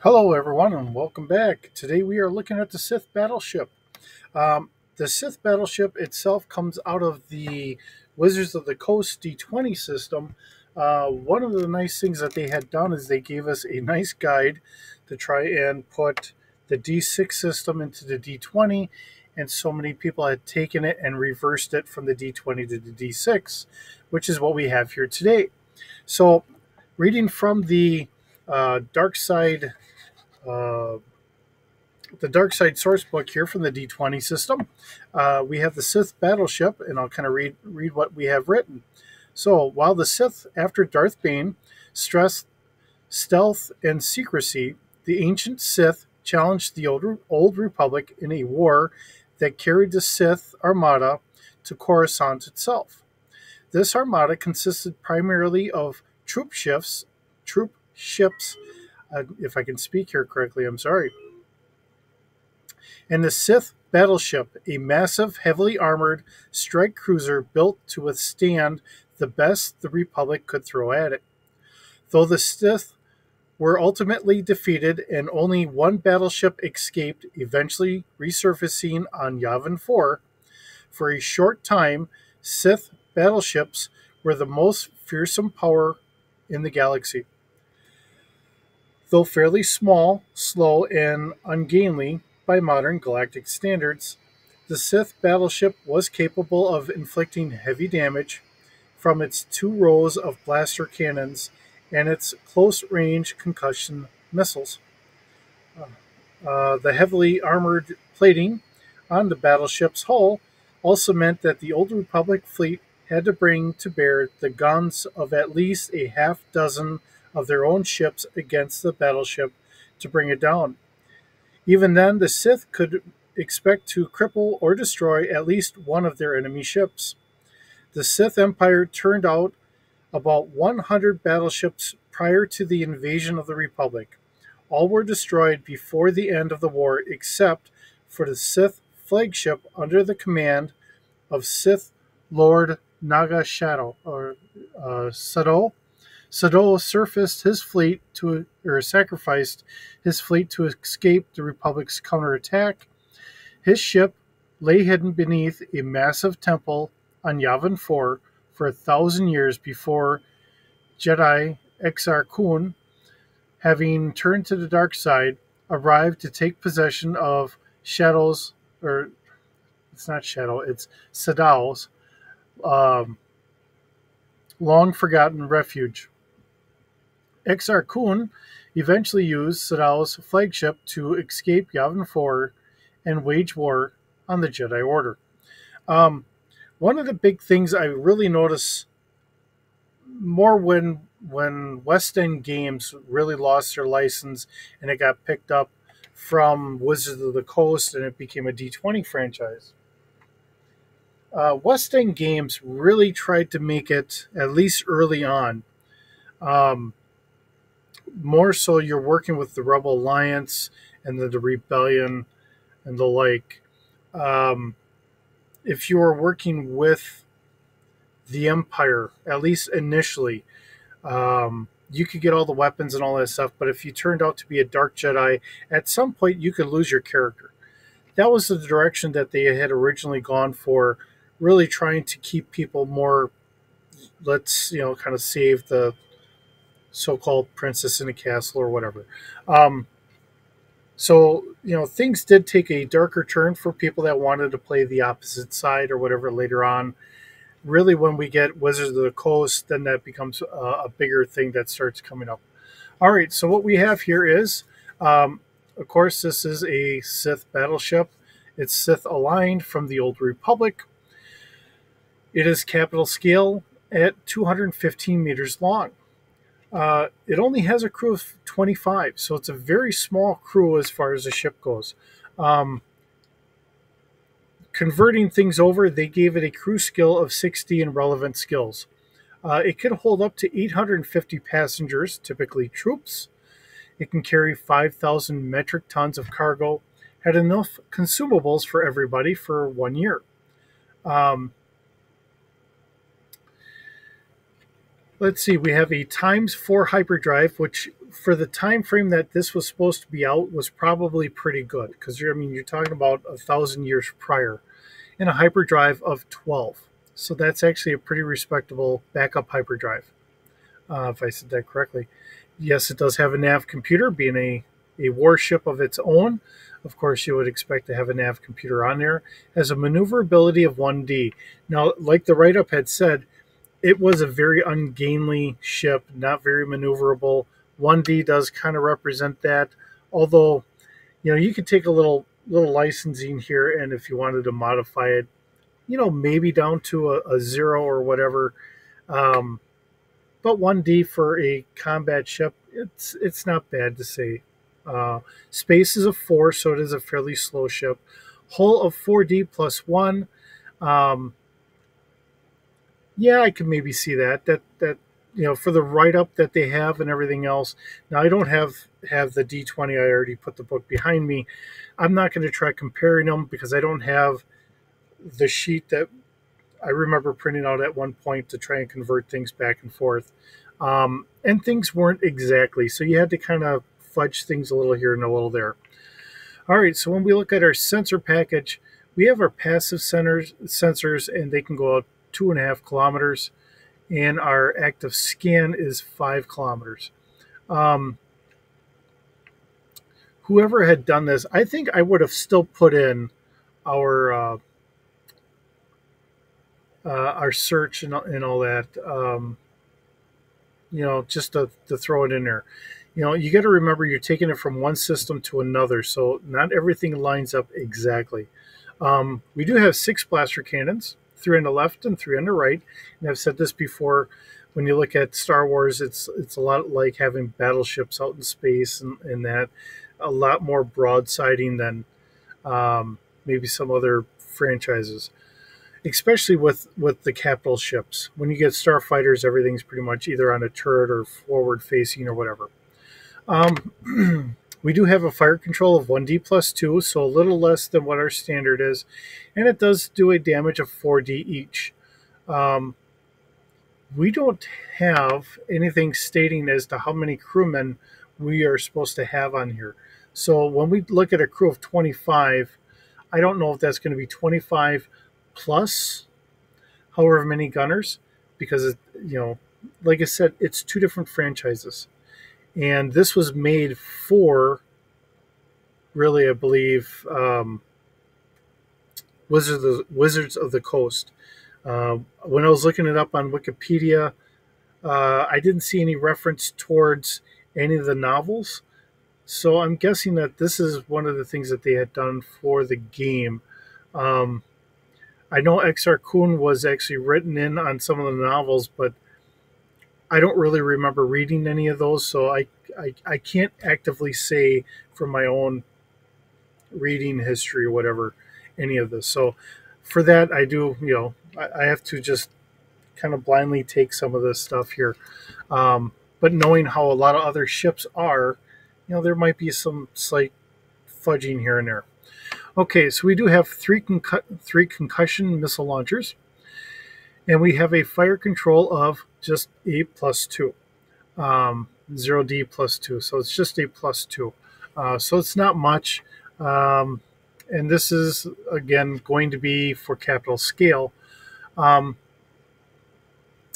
Hello, everyone, and welcome back. Today we are looking at the Sith Battleship. The Sith Battleship itself comes out of the Wizards of the Coast D20 system. One of the nice things that they had done is they gave us a nice guide to try and put the D6 system into the D20, and so many people had taken it and reversed it from the D20 to the D6, which is what we have here today. So, reading from Dark Side uh, the Dark Side source book here from the D20 system. We have the Sith Battleship, and I'll kind of read what we have written. So, while the Sith, after Darth Bane, stressed stealth and secrecy, the ancient Sith challenged the old Republic in a war that carried the Sith Armada to Coruscant itself. This armada consisted primarily of troop ships, if I can speak here correctly, I'm sorry, and the Sith Battleship, a massive, heavily armored strike cruiser built to withstand the best the Republic could throw at it. Though the Sith were ultimately defeated and only one battleship escaped, eventually resurfacing on Yavin 4, for a short time, Sith battleships were the most fearsome power in the galaxy. Though fairly small, slow, and ungainly by modern galactic standards, the Sith battleship was capable of inflicting heavy damage from its two rows of blaster cannons and its close range concussion missiles. The heavily armored plating on the battleship's hull also meant that the Old Republic fleet had to bring to bear the guns of at least a half dozen of their own ships against the battleship to bring it down. Even then, the Sith could expect to cripple or destroy at least one of their enemy ships. The Sith Empire turned out about 100 battleships prior to the invasion of the Republic. All were destroyed before the end of the war except for the Sith flagship under the command of Sith Lord Naga Shadow, or Sado. Sado sacrificed his fleet to escape the Republic's counterattack. His ship lay hidden beneath a massive temple on Yavin 4 for 1,000 years before Jedi Exar Kun, having turned to the dark side, arrived to take possession of Shadow's, or it's not Shadow, it's Sadao's um, long forgotten refuge. Exar Kun eventually used Sadao's flagship to escape Yavin 4 and wage war on the Jedi Order. Um, One of the big things I really notice more when West End Games really lost their license and it got picked up from Wizards of the Coast and it became a D20 franchise. West End Games really tried to make it, at least early on, um, more so you're working with the Rebel Alliance and the Rebellion and the like. Um, if you are working with the Empire, at least initially, you could get all the weapons and all that stuff. But if you turned out to be a Dark Jedi, at some point you could lose your character. That was the direction that they had originally gone for, really trying to keep people more, let's, kind of save the so-called princess in a castle or whatever. Um, so things did take a darker turn for people that wanted to play the opposite side or whatever later on. Really, when we get Wizards of the Coast, then that becomes a bigger thing that starts coming up. All right, so what we have here is, of course, this is a Sith battleship. It's Sith aligned from the Old Republic. It is capital scale at 215 meters long. It only has a crew of 25, so it's a very small crew as far as the ship goes. Um, Converting things over, they gave it a crew skill of 60 and relevant skills. It can hold up to 850 passengers, typically troops. It can carry 5,000 metric tons of cargo, had enough consumables for everybody for 1 year. Um, let's see, we have a times 4 hyperdrive, which for the time frame that this was supposed to be out was probably pretty good, because you're talking about 1,000 years prior, and a hyperdrive of 12. So that's actually a pretty respectable backup hyperdrive, if I said that correctly. Yes, it does have a nav computer, being a warship of its own. Of course, you would expect to have a nav computer on there. It has a maneuverability of 1D. Now, like the write-up had said, it was a very ungainly ship, not very maneuverable. 1D does kind of represent that, although you could take a little licensing here, and if you wanted to modify it, maybe down to a 0 or whatever. But 1D for a combat ship, it's not bad to say. Space is a 4, so it is a fairly slow ship. Hull of 4D plus 1. Yeah, I could maybe see that for the write-up that they have and everything else. Now, I don't have the D20. I already put the book behind me. I'm not going to try comparing them because I don't have the sheet that I remember printing out at one point to try and convert things back and forth. And things weren't exactly, so you had to kind of fudge things a little here and a little there. All right, so when we look at our sensor package, we have our passive sensors, and they can go out 2.5 kilometers, and our active scan is 5 kilometers. Whoever had done this, I think I would have still put in our search and all that, just to throw it in there. You got to remember you're taking it from one system to another, so not everything lines up exactly. We do have 6 blaster cannons, 3 on the left and 3 on the right. And I've said this before, when you look at Star Wars, it's a lot like having battleships out in space, and that a lot more broadsiding than maybe some other franchises, especially with the capital ships. When you get starfighters, everything's pretty much either on a turret or forward facing or whatever. We do have a fire control of 1D plus 2, so a little less than what our standard is, and it does do a damage of 4D each. We don't have anything stating as to how many crewmen we are supposed to have on here. So when we look at a crew of 25, I don't know if that's going to be 25 plus however many gunners, because like I said, it's 2 different franchises. And this was made for, really, I believe, Wizards of the Coast. When I was looking it up on Wikipedia, I didn't see any reference towards any of the novels. So I'm guessing that this is one of the things that they had done for the game. I know Exar Kun was actually written in on some of the novels, but I don't really remember reading any of those, so I can't actively say from my own reading history or whatever any of this. So for that, I do, I have to just kind of blindly take some of this stuff here. But knowing how a lot of other ships are, there might be some slight fudging here and there. Okay, so we do have 3 concussion missile launchers, and we have a fire control of just a +2, 0D +2. So it's just a +2. So it's not much. And this is, again, going to be for capital scale. And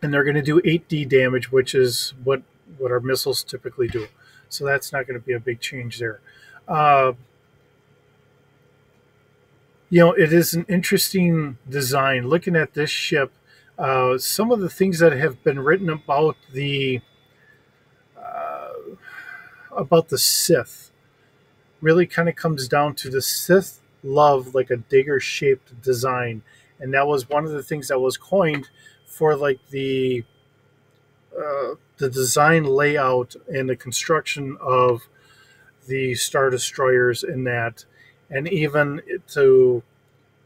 they're going to do 8D damage, which is what our missiles typically do. So that's not going to be a big change there. It is an interesting design. Looking at this ship, some of the things that have been written about the Sith really kind of comes down to the Sith love like a dagger-shaped design, and that was one of the things that was coined for like the design layout and the construction of the Star Destroyers in that. And even to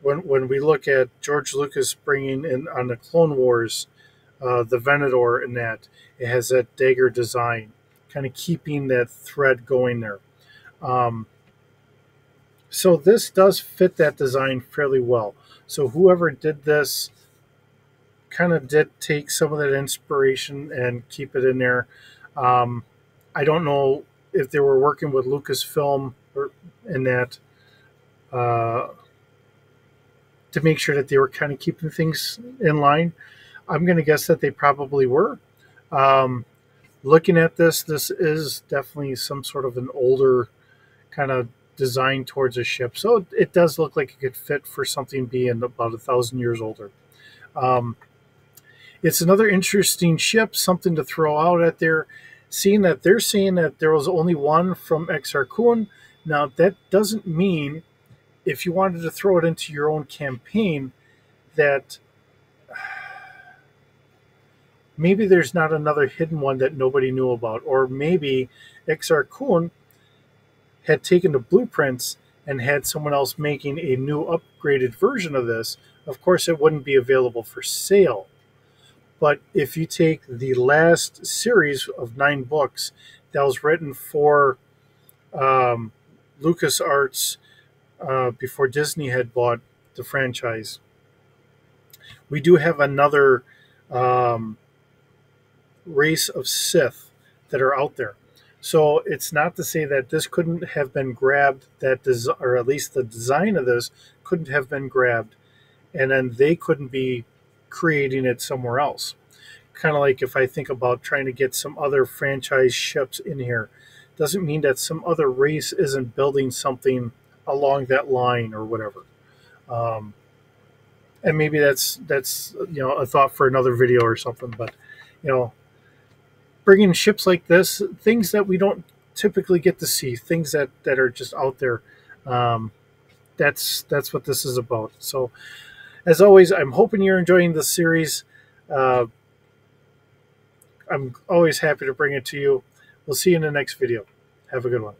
when we look at George Lucas bringing in on the Clone Wars, the Venator in that, it has that dagger design, kind of keeping that thread going there. So this does fit that design fairly well. So whoever did this kind of did take some of that inspiration and keep it in there. I don't know if they were working with Lucasfilm or in that to make sure that they were kind of keeping things in line. I'm going to guess that they probably were. Um, Looking at this is definitely some sort of an older kind of design towards a ship. So it does look like it could fit for something being about 1,000 years older. Um, it's another interesting ship, something to throw out at there. Seeing that they're saying that there was only one from Exar Kun. Now, that doesn't mean if you wanted to throw it into your own campaign that maybe there's not another hidden one that nobody knew about. Or maybe Exar Kun had taken the blueprints and had someone else making a new upgraded version of this. Of course, it wouldn't be available for sale. But if you take the last series of 9 books that was written for LucasArts before Disney had bought the franchise, we do have another race of Sith that are out there. So it's not to say that this couldn't have been grabbed, or at least the design of this couldn't have been grabbed, and then they couldn't be creating it somewhere else. Kind of like if I think about trying to get some other franchise ships in here, doesn't mean that some other race isn't building something along that line or whatever. And maybe that's a thought for another video or something. But bringing ships like this, things that we don't typically get to see, things that are just out there. That's what this is about. So, as always, I'm hoping you're enjoying this series. I'm always happy to bring it to you. We'll see you in the next video. Have a good one.